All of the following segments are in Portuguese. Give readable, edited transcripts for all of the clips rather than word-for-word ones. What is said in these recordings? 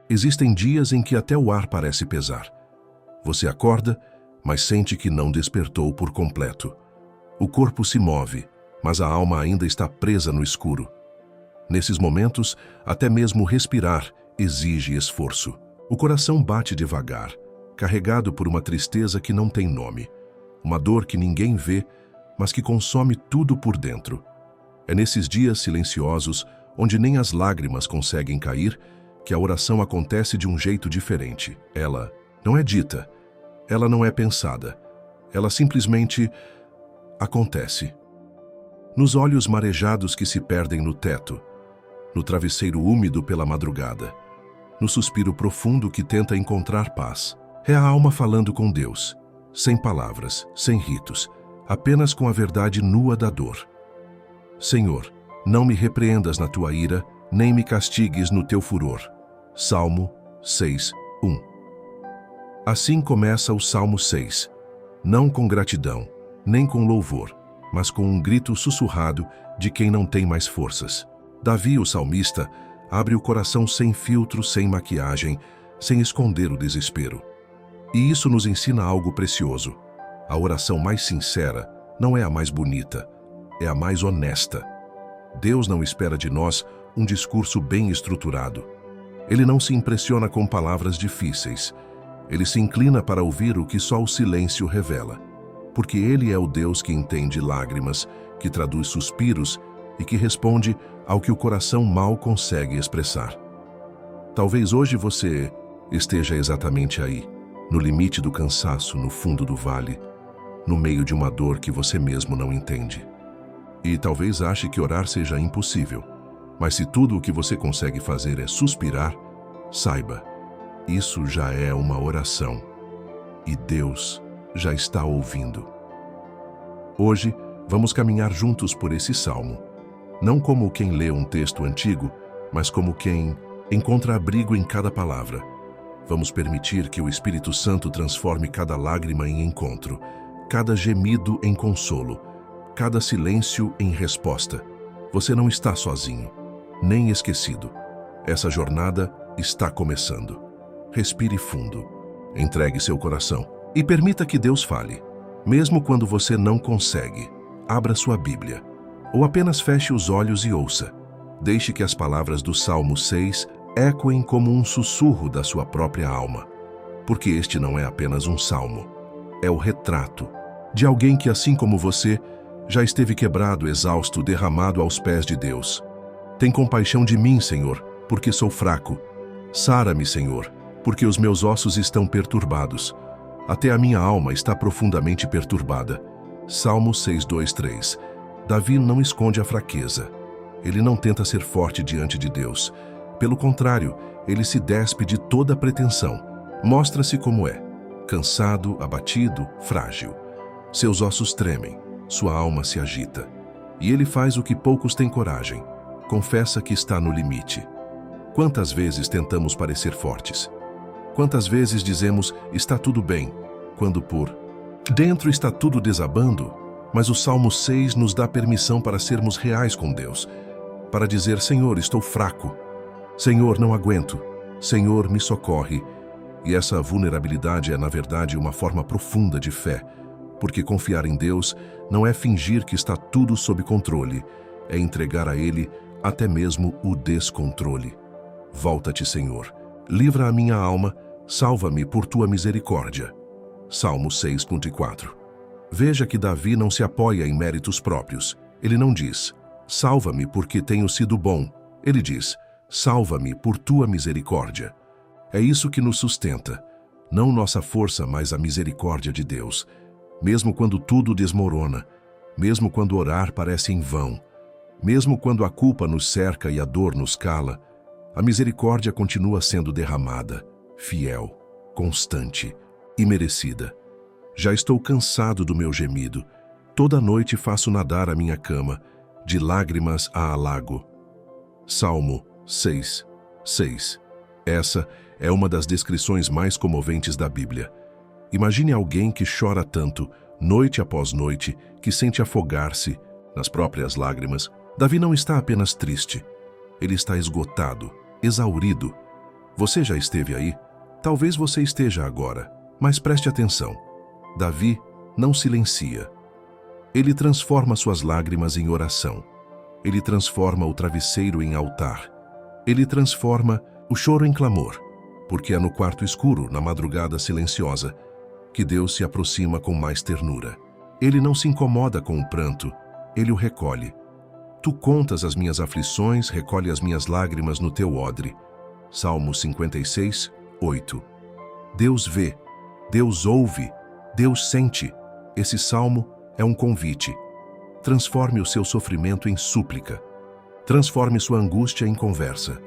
Existem dias em que até o ar parece pesar. Você acorda, mas sente que não despertou por completo. O corpo se move, mas a alma ainda está presa no escuro. Nesses momentos, até mesmo respirar exige esforço. O coração bate devagar, carregado por uma tristeza que não tem nome. Uma dor que ninguém vê, mas que consome tudo por dentro. É nesses dias silenciosos, onde nem as lágrimas conseguem cair, que a oração acontece de um jeito diferente. Ela não é dita, ela não é pensada, ela simplesmente acontece. Nos olhos marejados que se perdem no teto, no travesseiro úmido pela madrugada, no suspiro profundo que tenta encontrar paz. É a alma falando com Deus, sem palavras, sem ritos, apenas com a verdade nua da dor. Senhor, não me repreendas na tua ira, nem me castigues no teu furor. Salmo 6, 1. Assim começa o Salmo 6, não com gratidão, nem com louvor, mas com um grito sussurrado de quem não tem mais forças. Davi, o salmista, abre o coração sem filtro, sem maquiagem, sem esconder o desespero. E isso nos ensina algo precioso. A oração mais sincera não é a mais bonita, é a mais honesta. Deus não espera de nós um discurso bem estruturado. Ele não se impressiona com palavras difíceis. Ele se inclina para ouvir o que só o silêncio revela. Porque Ele é o Deus que entende lágrimas, que traduz suspiros e que responde ao que o coração mal consegue expressar. Talvez hoje você esteja exatamente aí, no limite do cansaço, no fundo do vale, no meio de uma dor que você mesmo não entende. E talvez ache que orar seja impossível. Mas se tudo o que você consegue fazer é suspirar, saiba, isso já é uma oração. E Deus já está ouvindo. Hoje, vamos caminhar juntos por esse salmo. Não como quem lê um texto antigo, mas como quem encontra abrigo em cada palavra. Vamos permitir que o Espírito Santo transforme cada lágrima em encontro, cada gemido em consolo, cada silêncio em resposta. Você não está sozinho, nem esquecido. Essa jornada está começando. Respire fundo, entregue seu coração e permita que Deus fale. Mesmo quando você não consegue, abra sua Bíblia, ou apenas feche os olhos e ouça. Deixe que as palavras do Salmo 6 ecoem como um sussurro da sua própria alma. Porque este não é apenas um salmo, é o retrato de alguém que, assim como você, já esteve quebrado, exausto, derramado aos pés de Deus. Tem compaixão de mim, Senhor, porque sou fraco. Sara-me, Senhor, porque os meus ossos estão perturbados. Até a minha alma está profundamente perturbada. Salmo 6, 2, 3. Davi não esconde a fraqueza. Ele não tenta ser forte diante de Deus. Pelo contrário, ele se despe de toda pretensão. Mostra-se como é, cansado, abatido, frágil. Seus ossos tremem, sua alma se agita. E ele faz o que poucos têm coragem. Confessa que está no limite. Quantas vezes tentamos parecer fortes? Quantas vezes dizemos, está tudo bem, quando por dentro está tudo desabando? Mas o Salmo 6 nos dá permissão para sermos reais com Deus, para dizer, Senhor, estou fraco. Senhor, não aguento. Senhor, me socorre. E essa vulnerabilidade é, na verdade, uma forma profunda de fé, porque confiar em Deus não é fingir que está tudo sob controle, é entregar a Ele até mesmo o descontrole. Volta-te, Senhor. Livra a minha alma, salva-me por tua misericórdia. Salmo 6.4. Veja que Davi não se apoia em méritos próprios. Ele não diz, salva-me porque tenho sido bom. Ele diz, salva-me por tua misericórdia. É isso que nos sustenta. Não nossa força, mas a misericórdia de Deus. Mesmo quando tudo desmorona, mesmo quando orar parece em vão, mesmo quando a culpa nos cerca e a dor nos cala, a misericórdia continua sendo derramada, fiel, constante e merecida. Já estou cansado do meu gemido. Toda noite faço nadar a minha cama, de lágrimas a alago. Salmo 6, 6. Essa é uma das descrições mais comoventes da Bíblia. Imagine alguém que chora tanto, noite após noite, que sente afogar-se nas próprias lágrimas. Davi não está apenas triste. Ele está esgotado, exaurido. Você já esteve aí? Talvez você esteja agora, mas preste atenção. Davi não silencia. Ele transforma suas lágrimas em oração. Ele transforma o travesseiro em altar. Ele transforma o choro em clamor, porque é no quarto escuro, na madrugada silenciosa, que Deus se aproxima com mais ternura. Ele não se incomoda com o pranto, ele o recolhe. Tu contas as minhas aflições, recolhe as minhas lágrimas no teu odre. Salmo 56, 8. Deus vê, Deus ouve, Deus sente. Esse salmo é um convite. Transforme o seu sofrimento em súplica. Transforme sua angústia em conversa.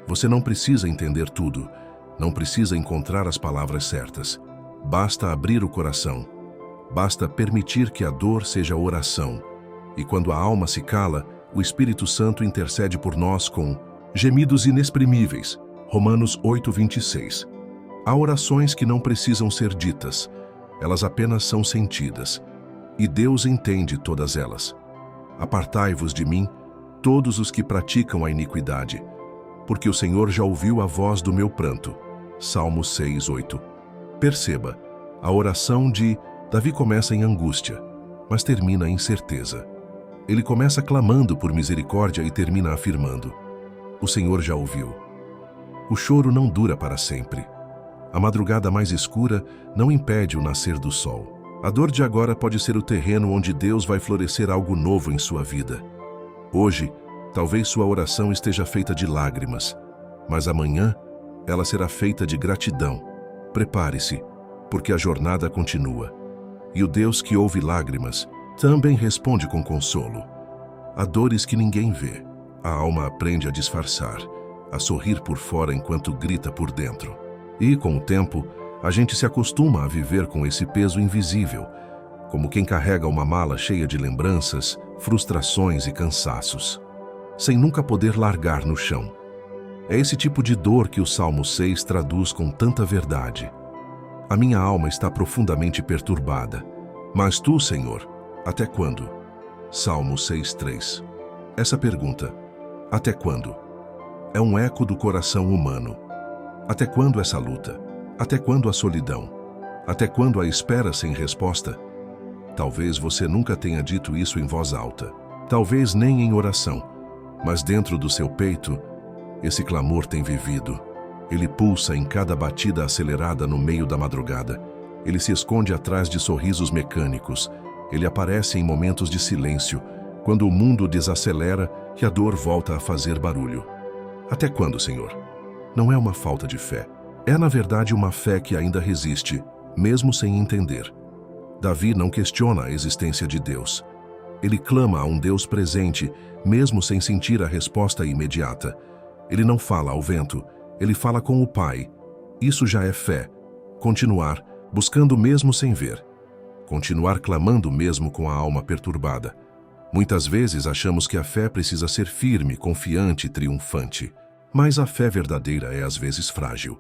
Você não precisa entender tudo, não precisa encontrar as palavras certas. Basta abrir o coração. Basta permitir que a dor seja oração. E quando a alma se cala, o Espírito Santo intercede por nós com gemidos inexprimíveis. Romanos 8:26. Há orações que não precisam ser ditas, elas apenas são sentidas. E Deus entende todas elas. Apartai-vos de mim, todos os que praticam a iniquidade, porque o Senhor já ouviu a voz do meu pranto. Salmo 6:8. Perceba, a oração de Davi começa em angústia, mas termina em certeza. Ele começa clamando por misericórdia e termina afirmando: o Senhor já ouviu. O choro não dura para sempre. A madrugada mais escura não impede o nascer do sol. A dor de agora pode ser o terreno onde Deus vai florescer algo novo em sua vida. Hoje, talvez sua oração esteja feita de lágrimas, mas amanhã ela será feita de gratidão. Prepare-se, porque a jornada continua. E o Deus que ouve lágrimas também responde com consolo. Há dores que ninguém vê. A alma aprende a disfarçar, a sorrir por fora enquanto grita por dentro. E, com o tempo, a gente se acostuma a viver com esse peso invisível, como quem carrega uma mala cheia de lembranças, frustrações e cansaços, sem nunca poder largar no chão. É esse tipo de dor que o Salmo 6 traduz com tanta verdade. A minha alma está profundamente perturbada. Mas tu, Senhor, até quando? Salmo 6:3. Essa pergunta, até quando? É um eco do coração humano. Até quando essa luta? Até quando a solidão? Até quando a espera sem resposta? Talvez você nunca tenha dito isso em voz alta. Talvez nem em oração. Mas dentro do seu peito, esse clamor tem vivido. Ele pulsa em cada batida acelerada no meio da madrugada. Ele se esconde atrás de sorrisos mecânicos. Ele aparece em momentos de silêncio, quando o mundo desacelera e a dor volta a fazer barulho. Até quando, Senhor? Não é uma falta de fé. É, na verdade, uma fé que ainda resiste, mesmo sem entender. Davi não questiona a existência de Deus. Ele clama a um Deus presente, mesmo sem sentir a resposta imediata. Ele não fala ao vento, ele fala com o Pai. Isso já é fé. Continuar, buscando mesmo sem ver. Continuar clamando mesmo com a alma perturbada. Muitas vezes achamos que a fé precisa ser firme, confiante e triunfante. Mas a fé verdadeira é às vezes frágil.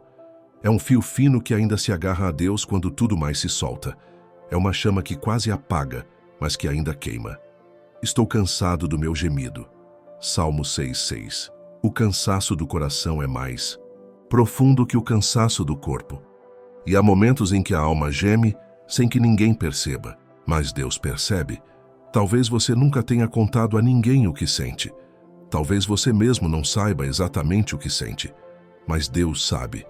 É um fio fino que ainda se agarra a Deus quando tudo mais se solta. É uma chama que quase apaga, mas que ainda queima. Estou cansado do meu gemido. Salmo 6:6. O cansaço do coração é mais profundo que o cansaço do corpo. E há momentos em que a alma geme sem que ninguém perceba, mas Deus percebe. Talvez você nunca tenha contado a ninguém o que sente. Talvez você mesmo não saiba exatamente o que sente, mas Deus sabe.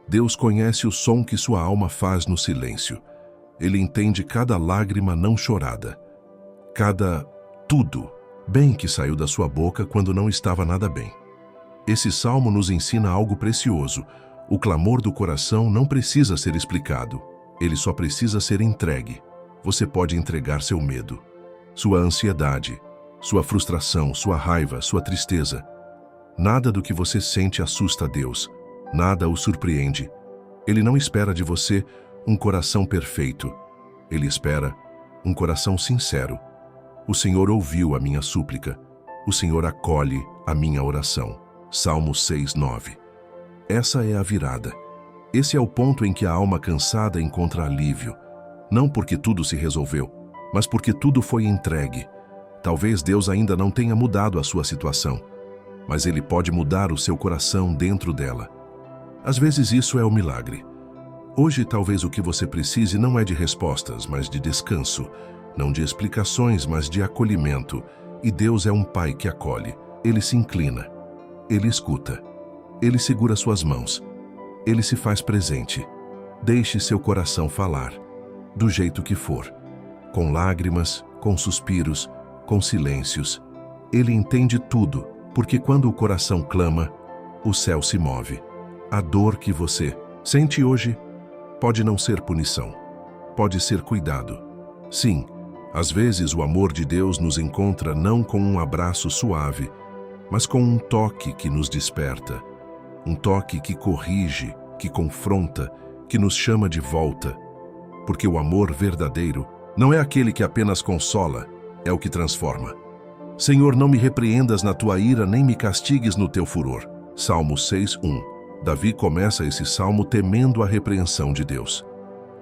Deus conhece o som que sua alma faz no silêncio. Ele entende cada lágrima não chorada, cada tudo bem que saiu da sua boca quando não estava nada bem. Esse salmo nos ensina algo precioso. O clamor do coração não precisa ser explicado. Ele só precisa ser entregue. Você pode entregar seu medo, sua ansiedade, sua frustração, sua raiva, sua tristeza. Nada do que você sente assusta a Deus. Nada o surpreende. Ele não espera de você um coração perfeito. Ele espera um coração sincero. O Senhor ouviu a minha súplica. O Senhor acolhe a minha oração. Salmo 6:9. Essa é a virada. Esse é o ponto em que a alma cansada encontra alívio. Não porque tudo se resolveu, mas porque tudo foi entregue. Talvez Deus ainda não tenha mudado a sua situação, mas Ele pode mudar o seu coração dentro dela. Às vezes isso é o milagre. Hoje talvez o que você precise não é de respostas, mas de descanso. Não de explicações, mas de acolhimento. E Deus é um pai que acolhe. Ele se inclina. Ele escuta. Ele segura suas mãos. Ele se faz presente. Deixe seu coração falar. Do jeito que for. Com lágrimas, com suspiros, com silêncios. Ele entende tudo, porque quando o coração clama, o céu se move. A dor que você sente hoje pode não ser punição. Pode ser cuidado. Sim, às vezes o amor de Deus nos encontra não com um abraço suave, mas com um toque que nos desperta. Um toque que corrige, que confronta, que nos chama de volta. Porque o amor verdadeiro não é aquele que apenas consola, é o que transforma. Senhor, não me repreendas na tua ira, nem me castigues no teu furor. Salmo 6:1. Davi começa esse salmo temendo a repreensão de Deus.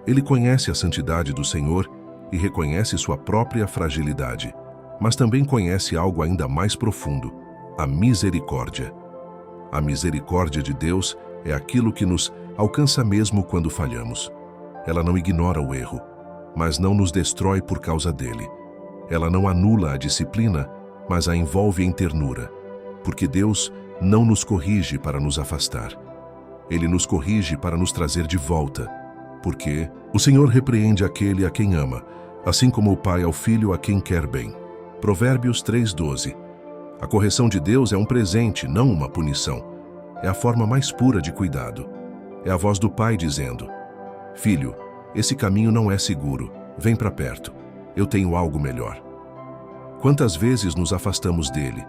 Ele conhece a santidade do Senhor e reconhece sua própria fragilidade, mas também conhece algo ainda mais profundo, a misericórdia. A misericórdia de Deus é aquilo que nos alcança mesmo quando falhamos. Ela não ignora o erro, mas não nos destrói por causa dele. Ela não anula a disciplina, mas a envolve em ternura, porque Deus não nos corrige para nos afastar. Ele nos corrige para nos trazer de volta, porque o Senhor repreende aquele a quem ama, assim como o pai ao filho a quem quer bem. Provérbios 3:12. A correção de Deus é um presente, não uma punição. É a forma mais pura de cuidado. É a voz do pai dizendo: Filho, esse caminho não é seguro, vem para perto, eu tenho algo melhor. Quantas vezes nos afastamos dele,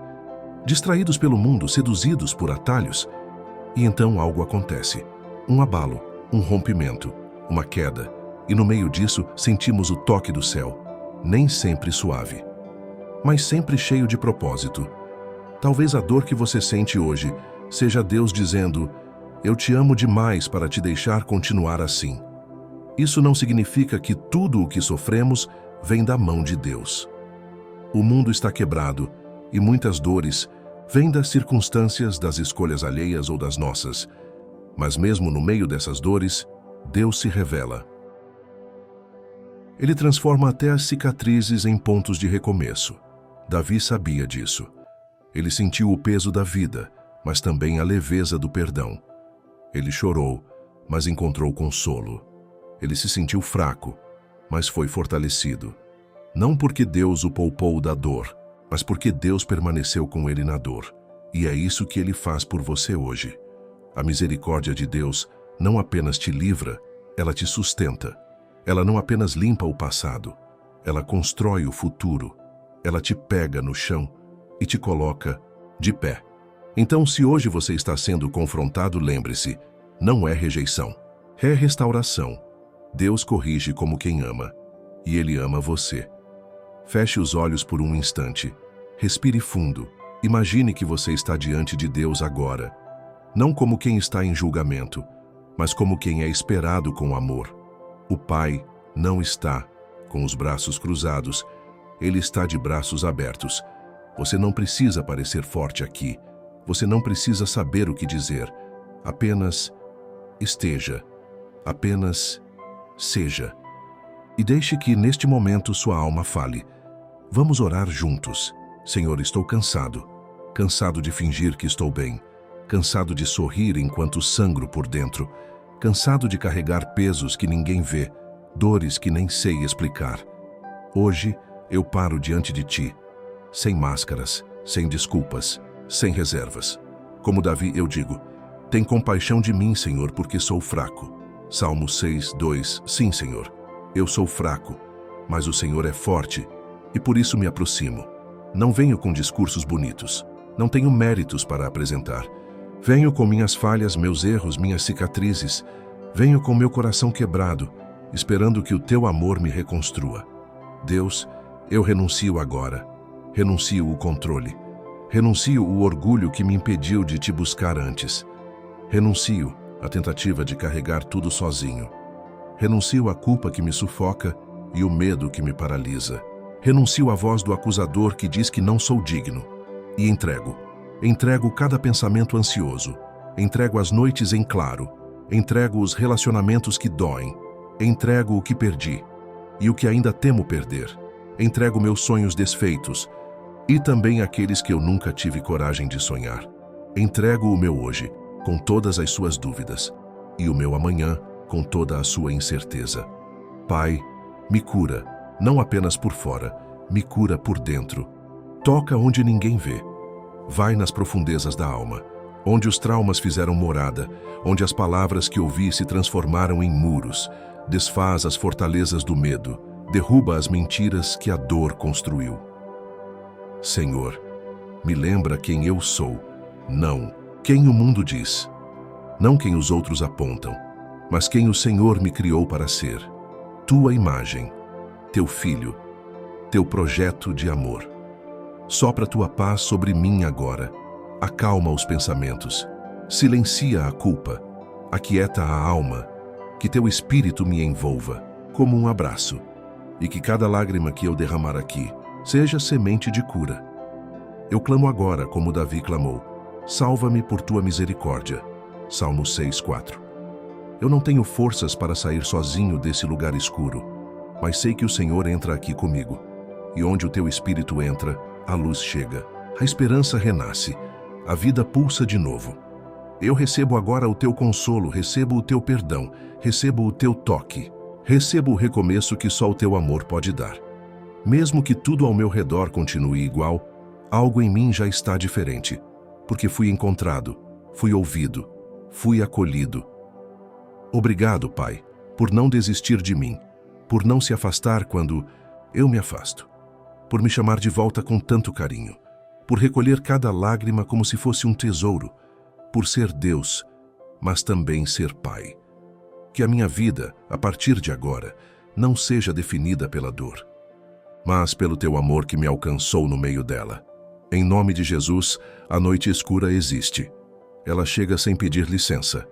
distraídos pelo mundo, seduzidos por atalhos, e então algo acontece, um abalo, um rompimento, uma queda, e no meio disso sentimos o toque do céu, nem sempre suave, mas sempre cheio de propósito. Talvez a dor que você sente hoje seja Deus dizendo: eu te amo demais para te deixar continuar assim. Isso não significa que tudo o que sofremos vem da mão de Deus. O mundo está quebrado e muitas dores vêm das circunstâncias, das escolhas alheias ou das nossas. Mas mesmo no meio dessas dores, Deus se revela. Ele transforma até as cicatrizes em pontos de recomeço. Davi sabia disso. Ele sentiu o peso da vida, mas também a leveza do perdão. Ele chorou, mas encontrou consolo. Ele se sentiu fraco, mas foi fortalecido. Não porque Deus o poupou da dor, mas porque Deus permaneceu com ele na dor. E é isso que ele faz por você hoje. A misericórdia de Deus não apenas te livra, ela te sustenta. Ela não apenas limpa o passado, ela constrói o futuro. Ela te pega no chão e te coloca de pé. Então, se hoje você está sendo confrontado, lembre-se, não é rejeição, é restauração. Deus corrige como quem ama, e Ele ama você. Feche os olhos por um instante, respire fundo, imagine que você está diante de Deus agora, não como quem está em julgamento, mas como quem é esperado com amor. O Pai não está com os braços cruzados, Ele está de braços abertos. Você não precisa parecer forte aqui, você não precisa saber o que dizer, apenas esteja, apenas seja. E deixe que neste momento sua alma fale. Vamos orar juntos. Senhor, estou cansado. Cansado de fingir que estou bem. Cansado de sorrir enquanto sangro por dentro. Cansado de carregar pesos que ninguém vê, dores que nem sei explicar. Hoje eu paro diante de Ti, sem máscaras, sem desculpas, sem reservas. Como Davi, eu digo: tem compaixão de mim, Senhor, porque sou fraco. Salmo 6:2. Sim, Senhor, eu sou fraco, mas o Senhor é forte, e por isso me aproximo. Não venho com discursos bonitos, não tenho méritos para apresentar. Venho com minhas falhas, meus erros, minhas cicatrizes. Venho com meu coração quebrado, esperando que o Teu amor me reconstrua. Deus, eu renuncio agora. Renuncio o controle. Renuncio o orgulho que me impediu de Te buscar antes. Renuncio a tentativa de carregar tudo sozinho. Renuncio a culpa que me sufoca e o medo que me paralisa. Renuncio à voz do acusador que diz que não sou digno. E entrego cada pensamento ansioso, Entrego as noites em claro. Entrego os relacionamentos que doem. Entrego o que perdi e o que ainda temo perder. Entrego meus sonhos desfeitos e também aqueles que eu nunca tive coragem de sonhar. Entrego o meu hoje, com todas as suas dúvidas, e o meu amanhã, com toda a sua incerteza. Pai, me cura, não apenas por fora, me cura por dentro. Toca onde ninguém vê. Vai nas profundezas da alma, onde os traumas fizeram morada, onde as palavras que ouvi se transformaram em muros. Desfaz as fortalezas do medo, derruba as mentiras que a dor construiu. Senhor, me lembra quem eu sou, não quem o mundo diz, não quem os outros apontam, mas quem o Senhor me criou para ser. Tua imagem, teu filho, teu projeto de amor. Sopra tua paz sobre mim agora, acalma os pensamentos, silencia a culpa, aquieta a alma, que teu espírito me envolva como um abraço, e que cada lágrima que eu derramar aqui seja semente de cura. Eu clamo agora como Davi clamou, salva-me por tua misericórdia. Salmo 6:4. Eu não tenho forças para sair sozinho desse lugar escuro, mas sei que o Senhor entra aqui comigo, e onde o teu espírito entra, a luz chega, a esperança renasce, a vida pulsa de novo. Eu recebo agora o teu consolo, recebo o teu perdão, recebo o teu toque, recebo o recomeço que só o teu amor pode dar. Mesmo que tudo ao meu redor continue igual, algo em mim já está diferente, porque fui encontrado, fui ouvido, fui acolhido. Obrigado, Pai, por não desistir de mim, por não se afastar quando eu me afasto, por me chamar de volta com tanto carinho, por recolher cada lágrima como se fosse um tesouro, por ser Deus, mas também ser Pai. Que a minha vida, a partir de agora, não seja definida pela dor, mas pelo teu amor que me alcançou no meio dela. Em nome de Jesus, a noite escura existe. Ela chega sem pedir licença.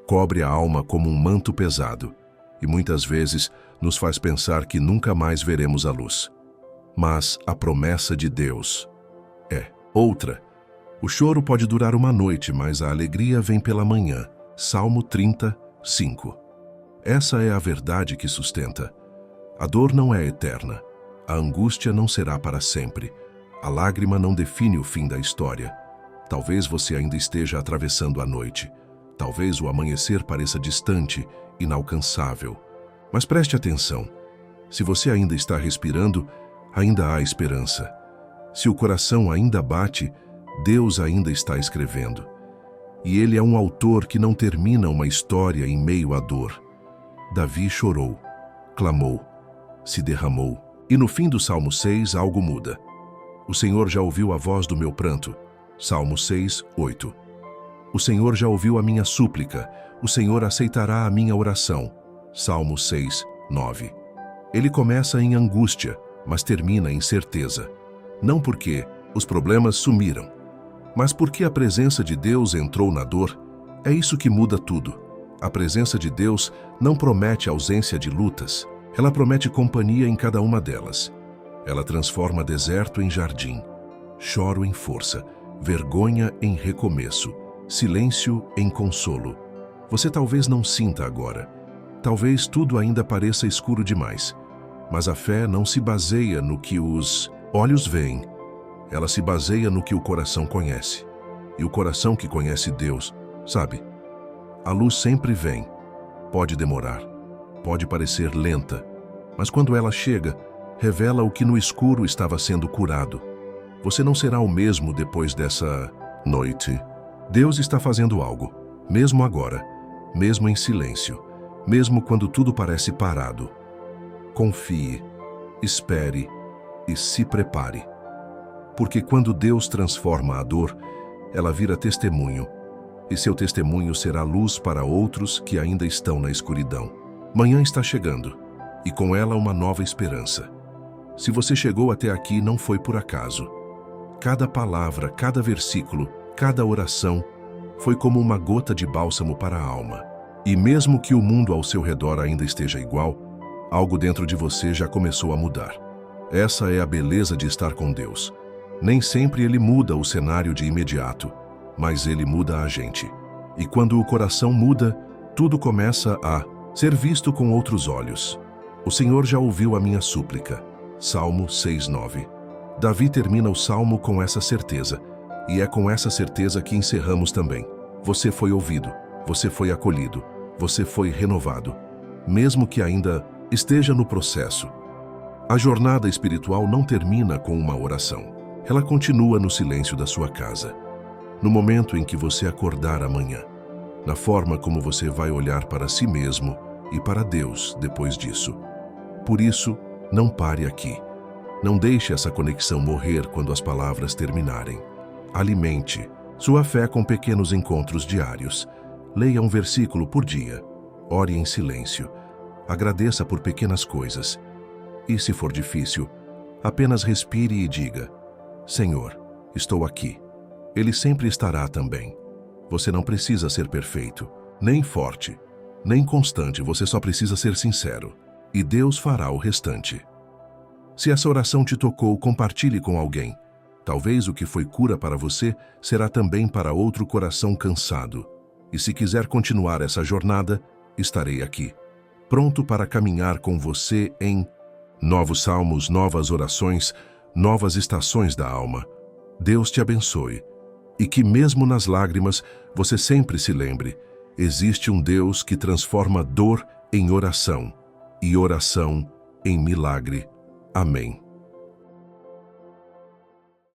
Cobre a alma como um manto pesado e muitas vezes nos faz pensar que nunca mais veremos a luz. Mas a promessa de Deus é outra. O choro pode durar uma noite, mas a alegria vem pela manhã. Salmo 30:5. Essa é a verdade que sustenta. A dor não é eterna. A angústia não será para sempre. A lágrima não define o fim da história. Talvez você ainda esteja atravessando a noite. Talvez o amanhecer pareça distante, inalcançável. Mas preste atenção. Se você ainda está respirando, ainda há esperança. Se o coração ainda bate, Deus ainda está escrevendo. E Ele é um autor que não termina uma história em meio à dor. Davi chorou, clamou, se derramou. E no fim do Salmo 6 algo muda. O Senhor já ouviu a voz do meu pranto. Salmo 6:8. O Senhor já ouviu a minha súplica. O Senhor aceitará a minha oração. Salmo 6:9. Ele começa em angústia, mas termina em certeza. Não porque os problemas sumiram, mas porque a presença de Deus entrou na dor. É isso que muda tudo. A presença de Deus não promete ausência de lutas. Ela promete companhia em cada uma delas. Ela transforma deserto em jardim, choro em força, vergonha em recomeço, silêncio em consolo. Você talvez não sinta agora. Talvez tudo ainda pareça escuro demais. Mas a fé não se baseia no que os olhos veem. Ela se baseia no que o coração conhece. E o coração que conhece Deus, sabe? A luz sempre vem. Pode demorar. Pode parecer lenta. Mas quando ela chega, revela o que no escuro estava sendo curado. Você não será o mesmo depois dessa noite. Deus está fazendo algo, mesmo agora, mesmo em silêncio, mesmo quando tudo parece parado. Confie, espere e se prepare. Porque quando Deus transforma a dor, ela vira testemunho, e seu testemunho será luz para outros que ainda estão na escuridão. Manhã está chegando, e com ela uma nova esperança. Se você chegou até aqui, não foi por acaso. Cada palavra, cada versículo, cada oração foi como uma gota de bálsamo para a alma. E mesmo que o mundo ao seu redor ainda esteja igual, algo dentro de você já começou a mudar. Essa é a beleza de estar com Deus. Nem sempre Ele muda o cenário de imediato, mas Ele muda a gente. E quando o coração muda, tudo começa a ser visto com outros olhos. O Senhor já ouviu a minha súplica. Salmo 6:9. Davi termina o salmo com essa certeza, e é com essa certeza que encerramos também. Você foi ouvido, você foi acolhido, você foi renovado, mesmo que ainda esteja no processo. A jornada espiritual não termina com uma oração. Ela continua no silêncio da sua casa, no momento em que você acordar amanhã, na forma como você vai olhar para si mesmo e para Deus depois disso. Por isso, não pare aqui. Não deixe essa conexão morrer quando as palavras terminarem. Alimente sua fé com pequenos encontros diários. Leia um versículo por dia. Ore em silêncio. Agradeça por pequenas coisas. E, se for difícil, apenas respire e diga: Senhor, estou aqui. Ele sempre estará também. Você não precisa ser perfeito, nem forte, nem constante, você só precisa ser sincero. E Deus fará o restante. Se essa oração te tocou, compartilhe com alguém. Talvez o que foi cura para você será também para outro coração cansado. E se quiser continuar essa jornada, estarei aqui, pronto para caminhar com você em novos salmos, novas orações, novas estações da alma. Deus te abençoe. E que mesmo nas lágrimas, você sempre se lembre, existe um Deus que transforma dor em oração e oração em milagre. Amém.